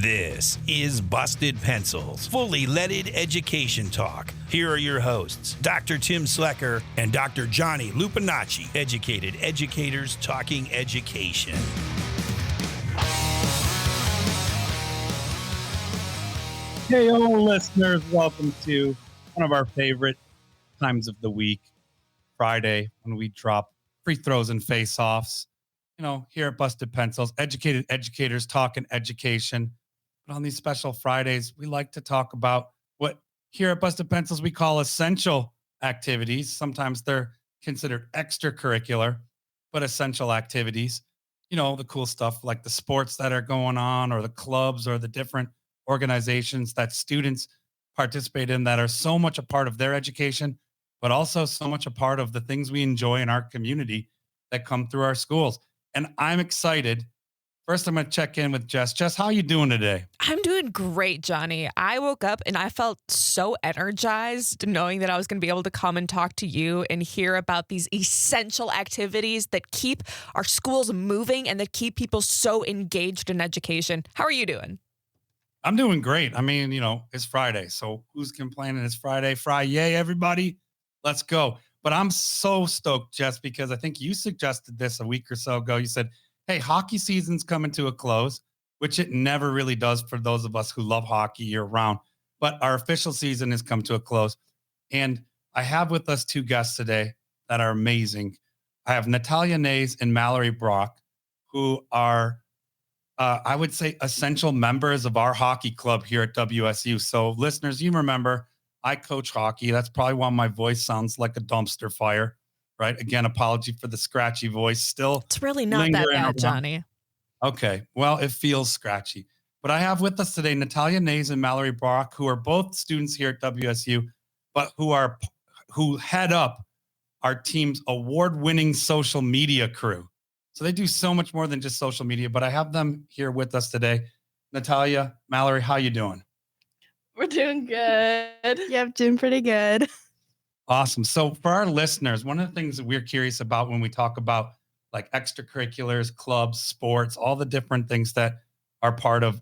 This is Busted Pencils, fully leaded education talk. Here are your hosts, Dr. Tim Slecker and Dr. Johnny Lupinacci, educated educators talking education. Hey, hello, listeners. Welcome to one of our favorite times of the week, Friday, when we drop free throws and face-offs. You know, here at Busted Pencils, educated educators talking education. But on these special Fridays, we like to talk about what here at Busted Pencils we call essential activities. Sometimes they're considered extracurricular, but essential activities. You know, the cool stuff like the sports that are going on, or the clubs, or the different organizations that students participate in that are so much a part of their education, but also so much a part of the things we enjoy in our community that come through our schools. And I'm excited. First, I'm going to check in with Jess. Jess, how are you doing today? I'm doing great, Johnny. I woke up and I felt so energized knowing that I was going to be able to come and talk to you and hear about these essential activities that keep our schools moving and that keep people so engaged in education. How are you doing? I'm doing great. I mean, you know, it's Friday, so who's complaining? It's Friday. Yay, everybody. Let's go. But I'm so stoked, Jess, because I think you suggested this a week or so ago. You said, hey, hockey season's coming to a close, which it never really does for those of us who love hockey year round. But our official season has come to a close. And I have with us two guests today that are amazing. I have Natalia Nays and Mallory Brock, who are I would say essential members of our hockey club here at WSU. So, listeners, you remember I coach hockey. That's probably why my voice sounds like a dumpster fire, right? Again, apology for the scratchy voice. Still It's really not that lingering bad, around. Johnny. Okay, well, it feels scratchy. But I have with us today Natalia Nays and Mallory Brock, who are both students here at WSU, but who head up our team's award-winning social media crew. So they do so much more than just social media, but I have them here with us today. Natalia, Mallory, how you doing? We're doing good. Yep, doing pretty good. Awesome. So for our listeners, one of the things that we're curious about when we talk about like extracurriculars, clubs, sports, all the different things that are part of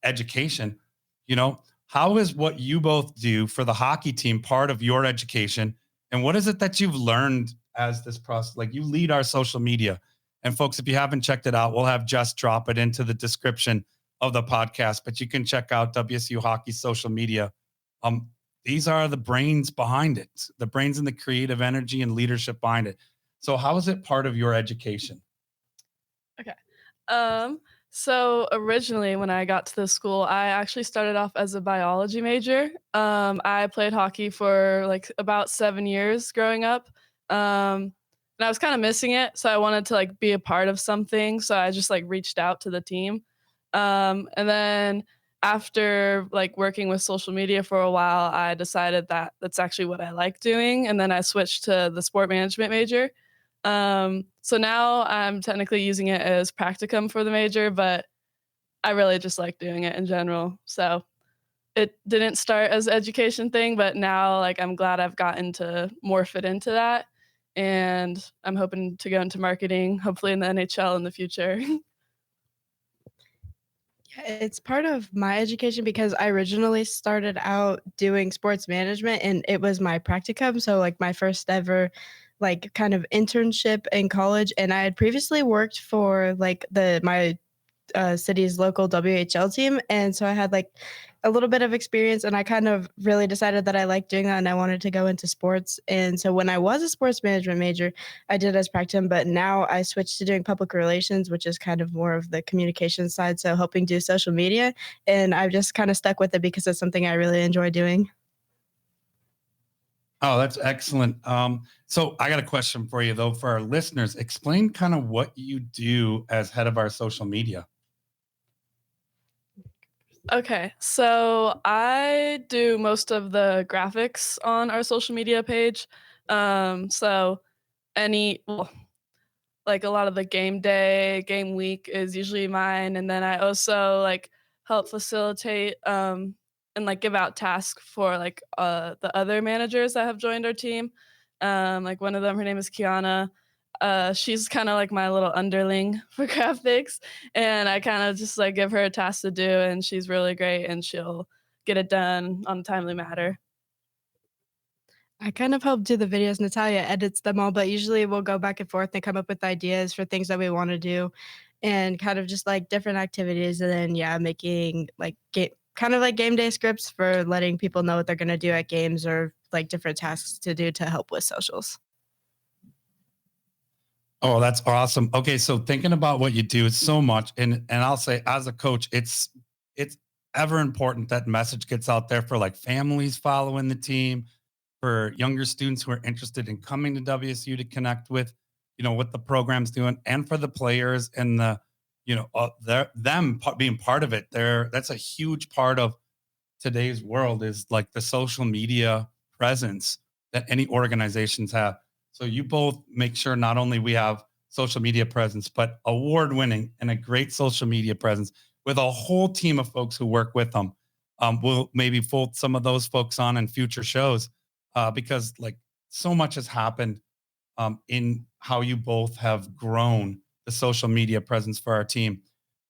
education, you know, how is what you both do for the hockey team part of your education? And what is it that you've learned as this process? Like you lead our social media. And folks, if you haven't checked it out, we'll have Just drop it into the description of the podcast, but you can check out WSU Hockey social media. These are the brains behind it, the brains and the creative energy and leadership behind it. So how is it part of your education? Okay. So originally when I got to the school, I actually started off as a biology major. I played hockey for like about 7 years growing up. And I was kind of missing it, so I wanted to like be a part of something. So I just like reached out to the team. And then after like working with social media for a while, I decided that that's actually what I like doing. And then I switched to the sport management major. So now I'm technically using it as practicum for the major, but I really just like doing it in general. So it didn't start as an education thing, but now like I'm glad I've gotten to morph it into that. And I'm hoping to go into marketing, hopefully in the NHL in the future. Yeah, it's part of my education because I originally started out doing sports management and it was my practicum. So like my first ever like kind of internship in college. And I had previously worked for like my city's local WHL team. And so I had like a little bit of experience and I kind of really decided that I liked doing that and I wanted to go into sports. And so when I was a sports management major, I did as practicum, but now I switched to doing public relations, which is kind of more of the communication side. So helping do social media. And I've just kind of stuck with it because it's something I really enjoy doing. Oh, that's excellent. So I got a question for you though, for our listeners. Explain kind of what you do as head of our social media. Okay, so I do most of the graphics on our social media page. So well, like a lot of the game day, game week is usually mine, and then I also like help facilitate and like give out tasks for like the other managers that have joined our team. Like one of them, her name is Kiana. she's kind of like my little underling for graphics, and I kind of just like give her a task to do, and she's really great, and she'll get it done on a timely matter. I kind of help do the videos. Natalia edits them all, but usually we'll go back and forth and come up with ideas for things that we want to do and kind of just like different activities. And then, yeah, making like kind of like game day scripts for letting people know what they're going to do at games or like different tasks to do to help with socials. Oh, that's awesome. Okay, so thinking about what you do is so much, and I'll say as a coach, it's ever important that message gets out there for like families following the team, for younger students who are interested in coming to WSU to connect with, what the program's doing, and for the players and being part of it. That's a huge part of today's world is like the social media presence that any organizations have. So you both make sure not only we have social media presence, but award winning and a great social media presence with a whole team of folks who work with them. We'll maybe fold some of those folks on in future shows because like so much has happened in how you both have grown the social media presence for our team.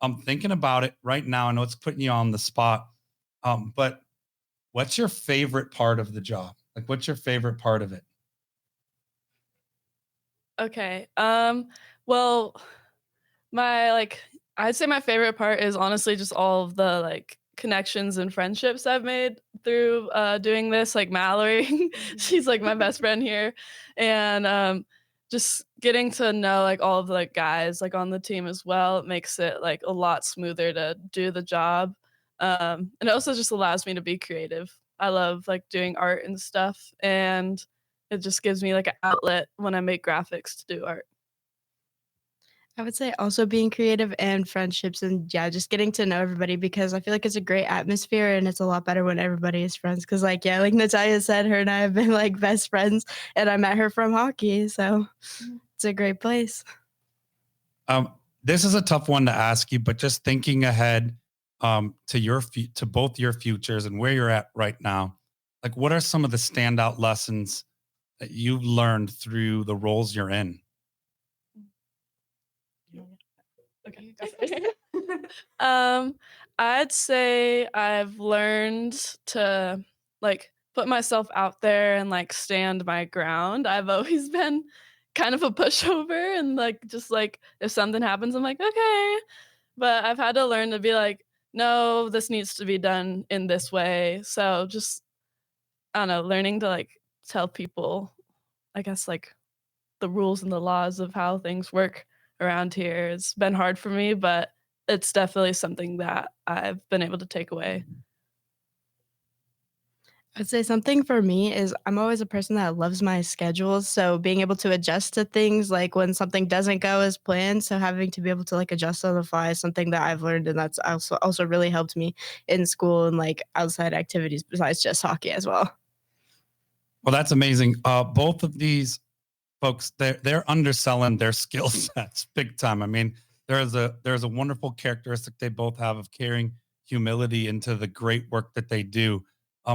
I'm thinking about it right now. I know it's putting you on the spot, but what's your favorite part of the job? Like, what's your favorite part of it? Okay. Well, my like I'd say my favorite part is honestly just all of the like connections and friendships I've made through doing this. Like Mallory, she's like my best friend here, and just getting to know like all of the like guys like on the team as well. It makes it like a lot smoother to do the job, and it also just allows me to be creative. I love like doing art and stuff, and it just gives me like an outlet when I make graphics to do art. I would say also being creative and friendships and yeah, just getting to know everybody because I feel like it's a great atmosphere and it's a lot better when everybody is friends. Cause like, yeah, like Natalia said, her and I have been like best friends and I met her from hockey. So it's a great place. Um, this is a tough one to ask you, but just thinking ahead to both your futures and where you're at right now, like what are some of the standout lessons that you've learned through the roles you're in? Okay. um, I'd say I've learned to like put myself out there and like stand my ground. I've always been kind of a pushover and like just like if something happens, I'm like, okay. But I've had to learn to be like, no, this needs to be done in this way. So just I don't know, learning to like tell people, I guess like the rules and the laws of how things work around here. It's been hard for me, but it's definitely something that I've been able to take away. I'd say something for me is I'm always a person that loves my schedules. So being able to adjust to things like when something doesn't go as planned. So having to be able to like adjust on the fly is something that I've learned and that's also really helped me in school and like outside activities besides just hockey as well. Well, that's amazing. Both of these folks, they're underselling their skill sets big time. I mean, there's a wonderful characteristic they both have of carrying humility into the great work that they do,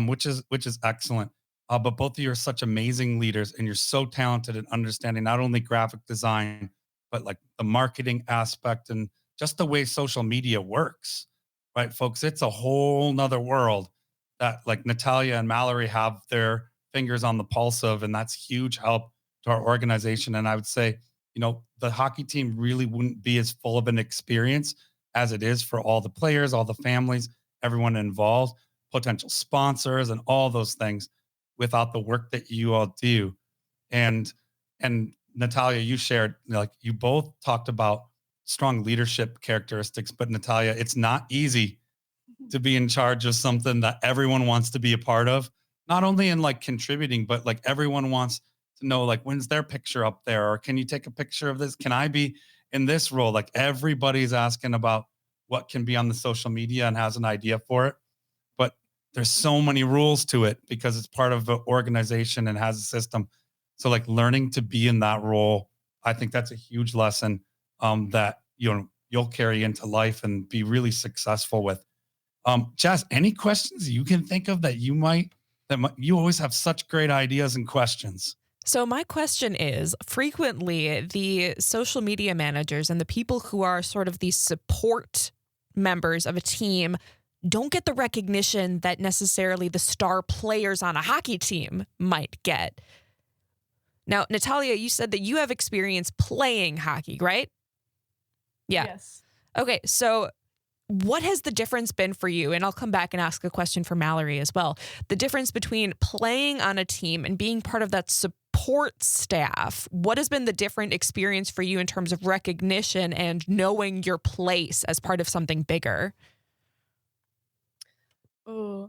which is excellent. But both of you are such amazing leaders, and you're so talented in understanding not only graphic design, but like the marketing aspect and just the way social media works, right, folks? It's a whole nother world that like Natalia and Mallory have their fingers on the pulse of, and that's huge help to our organization. And I would say, the hockey team really wouldn't be as full of an experience as it is for all the players, all the families, everyone involved, potential sponsors, and all those things without the work that you all do. And Natalia, you shared like you both talked about strong leadership characteristics, but Natalia, it's not easy to be in charge of something that everyone wants to be a part of, not only in like contributing, but like everyone wants to know like when's their picture up there, or can you take a picture of this? Can I be in this role? Like everybody's asking about what can be on the social media and has an idea for it. But there's so many rules to it because it's part of an organization and has a system. So like learning to be in that role, I think that's a huge lesson that you'll carry into life and be really successful with. Jess, any questions you can think of that you always have such great ideas and questions? So my question is, frequently the social media managers and the people who are sort of the support members of a team don't get the recognition that necessarily the star players on a hockey team might get. Now, Natalia, you said that you have experience playing hockey, right? Yeah. Yes. Okay, so what has the difference been for you? And I'll come back and ask a question for Mallory as well. The difference between playing on a team and being part of that support staff. What has been the different experience for you in terms of recognition and knowing your place as part of something bigger? Oh,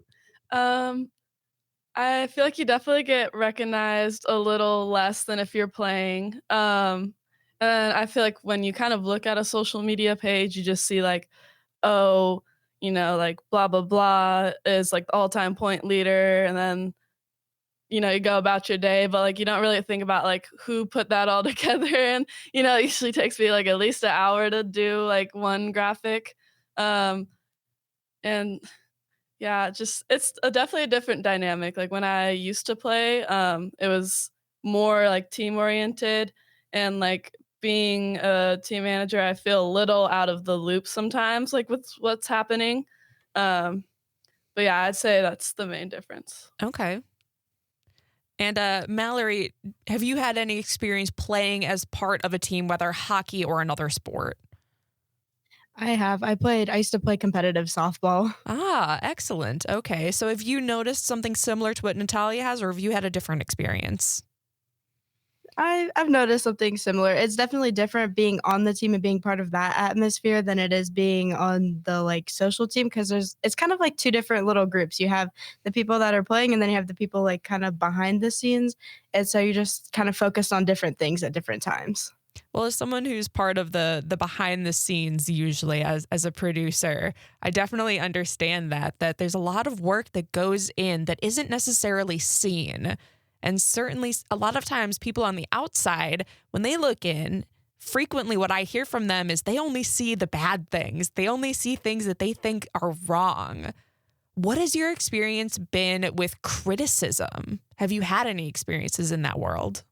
I feel like you definitely get recognized a little less than if you're playing. And I feel like when you kind of look at a social media page, you just see like, oh, like blah blah blah is like the all-time point leader, and then you go about your day, but like you don't really think about like who put that all together. And it usually takes me like at least an hour to do like one graphic. Um, and yeah, just it's definitely a different dynamic. Like when I used to play, it was more like team oriented, and like being a team manager, I feel a little out of the loop sometimes, like with what's happening. Um, but yeah, I'd say that's the main difference. Okay. And Mallory, have you had any experience playing as part of a team, whether hockey or another sport? I have. I used to play competitive softball. Ah, excellent. Okay. So have you noticed something similar to what Natalia has, or have you had a different experience? I've noticed something similar. It's definitely different being on the team and being part of that atmosphere than it is being on the like social team, because it's kind of like two different little groups. You have the people that are playing, and then you have the people like kind of behind the scenes. And so you just kind of focus on different things at different times. Well, as someone who's part of the behind the scenes, usually as a producer, I definitely understand that there's a lot of work that goes in that isn't necessarily seen. And certainly a lot of times people on the outside, when they look in, frequently what I hear from them is they only see the bad things. They only see things that they think are wrong. What has your experience been with criticism? Have you had any experiences in that world?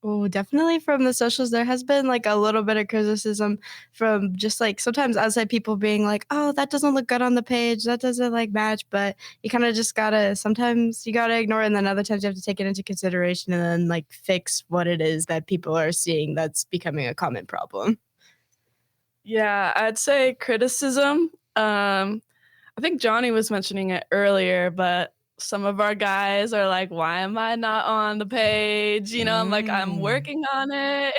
Oh, definitely from the socials, there has been like a little bit of criticism from just like sometimes outside people being like, oh, that doesn't look good on the page. That doesn't like match. But you kind of just sometimes you gotta ignore it. And then other times you have to take it into consideration and then like fix what it is that people are seeing that's becoming a common problem. Yeah, I'd say criticism. I think Johnny was mentioning it earlier, but some of our guys are like, why am I not on the page? I'm like, I'm Mm. working on it.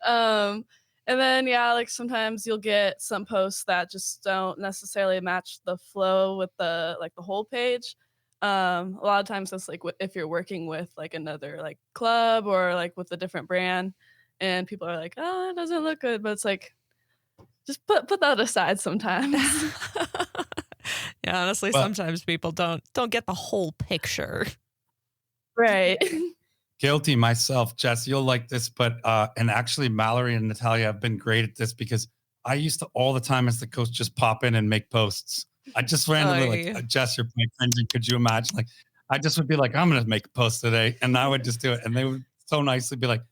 um, and then, yeah, like sometimes you'll get some posts that just don't necessarily match the flow with the whole page. A lot of times it's like if you're working with like another like club or like with a different brand, and people are like, oh, it doesn't look good. But it's like, just put that aside sometimes. Yeah, honestly, Well, sometimes people don't get the whole picture. Right. guilty myself, Jess. You'll like this, but and actually, Mallory and Natalia have been great at this because I used to all the time as the coach just pop in and make posts. I just randomly like, Oy. Jess, you're like cringing. Could you imagine? Like, I just would be like, I'm gonna make a post today, and I would just do it, and they would so nicely be like,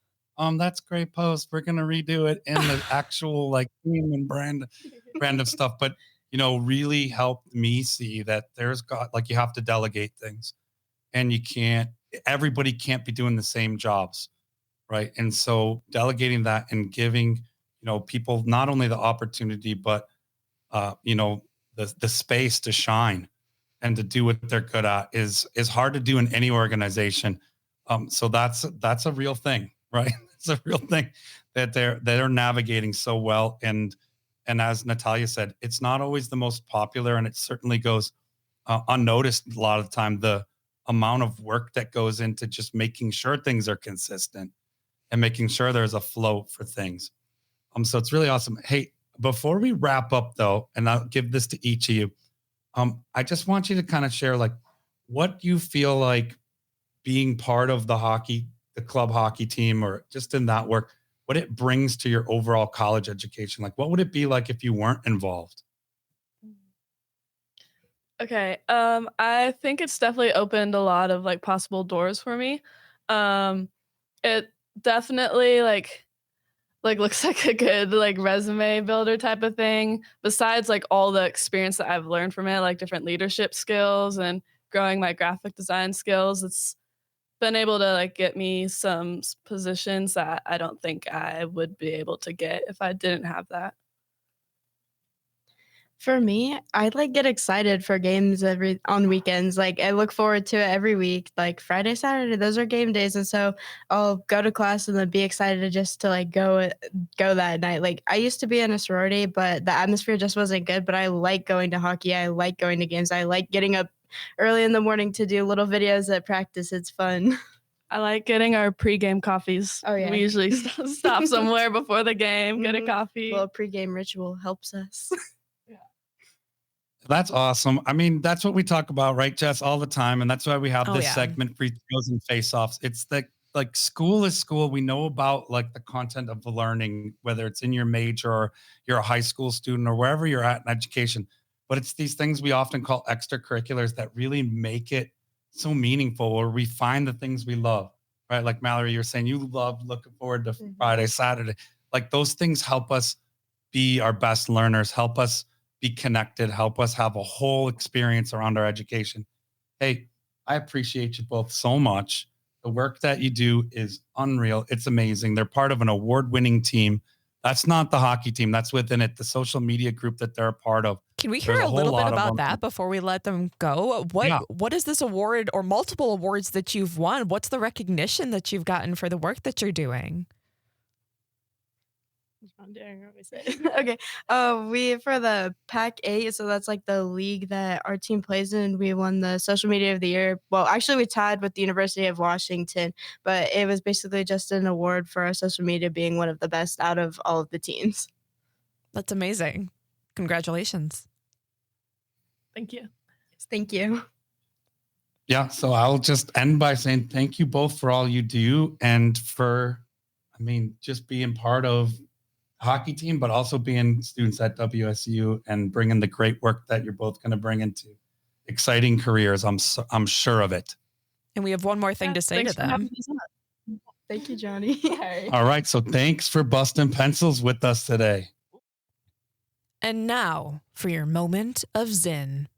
that's a great post. We're gonna redo it in the actual like theme and brand of stuff. But really helped me see that there's got like you have to delegate things, and you can't. Everybody can't be doing the same jobs, right? And so delegating that and giving people not only the opportunity but the space to shine and to do what they're good at is hard to do in any organization. So that's a real thing, right? It's a real thing that they're navigating so well. And as Natalia said, it's not always the most popular, and it certainly goes unnoticed a lot of the time. The amount of work that goes into just making sure things are consistent and making sure there's a flow for things. So it's really awesome. Hey, before we wrap up though, and I'll give this to each of you, I just want you to kind of share like what you feel like being part of the club hockey team, or just in that work, what it brings to your overall college education. Like, what would it be like if you weren't involved? Okay. I think it's definitely opened a lot of like possible doors for me. Um, it definitely like looks like a good like resume builder type of thing. Besides like all the experience that I've learned from it, like different leadership skills and growing my graphic design skills, it's been able to like get me some positions that I don't think I would be able to get if I didn't have that. For me, I like get excited for games every on weekends. Like I look forward to it every week. Like Friday, Saturday, those are game days, and so I'll go to class and then be excited just to like go that night. Like I used to be in a sorority, but the atmosphere just wasn't good. But I like going to hockey. I like going to games. I like getting up early in the morning to do little videos at practice. It's fun. I like getting our pregame coffees. Oh, yeah. We usually stop somewhere before the game, get a Mhm. coffee. Little pregame ritual helps us. That's awesome. I mean, that's what we talk about, right, Jess, all the time. And that's why we have Oh, this yeah. segment, free throws and face-offs. It's like school is school. We know about like the content of the learning, whether it's in your major or you're a high school student or wherever you're at in education. But it's these things we often call extracurriculars that really make it so meaningful, or we find the things we love, right? Like Mallory, you're saying you love looking forward to Mhm. Friday, Saturday. Like those things help us be our best learners, help us be connected, help us have a whole experience around our education. Hey, I appreciate you both so much. The work that you do is unreal. It's amazing. They're part of an award winning team. That's not the hockey team, that's within it, the social media group that they're a part of. Can we hear There's a a whole little bit lot of about them. that before we let them go? Yeah. What is this award or multiple awards that you've won? What's the recognition that you've gotten for the work that you're doing? I'm daring what we say. Okay. We for the Pac 8, so that's like the league that our team plays in. We won the social media of the year. Well, actually, we tied with the University of Washington, but it was basically just an award for our social media being one of the best out of all of the teams. That's amazing. Congratulations. Thank you. Thank you. Yeah. So I'll just end by saying thank you both for all you do and for, I mean, just being part of hockey team, but also being students at WSU and bringing the great work that you're both going to bring into exciting careers. I'm sure of it. And we have one more thing Yeah, to say to thanks for having them. us on. Thank you, Johnny. All right. So thanks for busting pencils with us today. And now for your moment of Zen.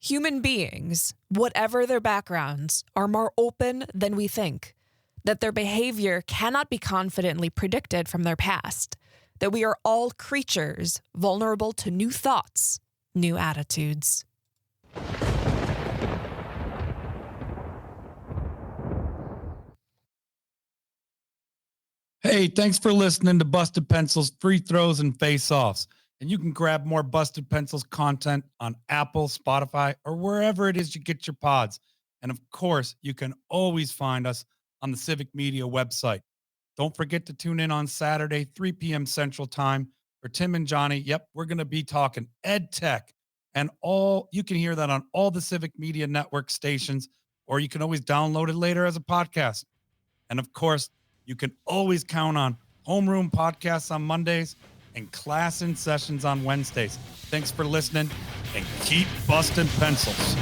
Human beings, whatever their backgrounds, are more open than we think, that their behavior cannot be confidently predicted from their past, that we are all creatures vulnerable to new thoughts, new attitudes. Hey, thanks for listening to Busted Pencils, Free Throws, and Face Offs. And you can grab more Busted Pencils content on Apple, Spotify, or wherever it is you get your pods. And of course, you can always find us on the Civic Media website. Don't forget to tune in on Saturday, 3 p.m. Central Time for Tim and Johnny. Yep, we're going to be talking ed tech. And you can hear that on all the Civic Media Network stations, or you can always download it later as a podcast. And of course, you can always count on Homeroom podcasts on Mondays and Class in Sessions on Wednesdays. Thanks for listening and keep busting pencils.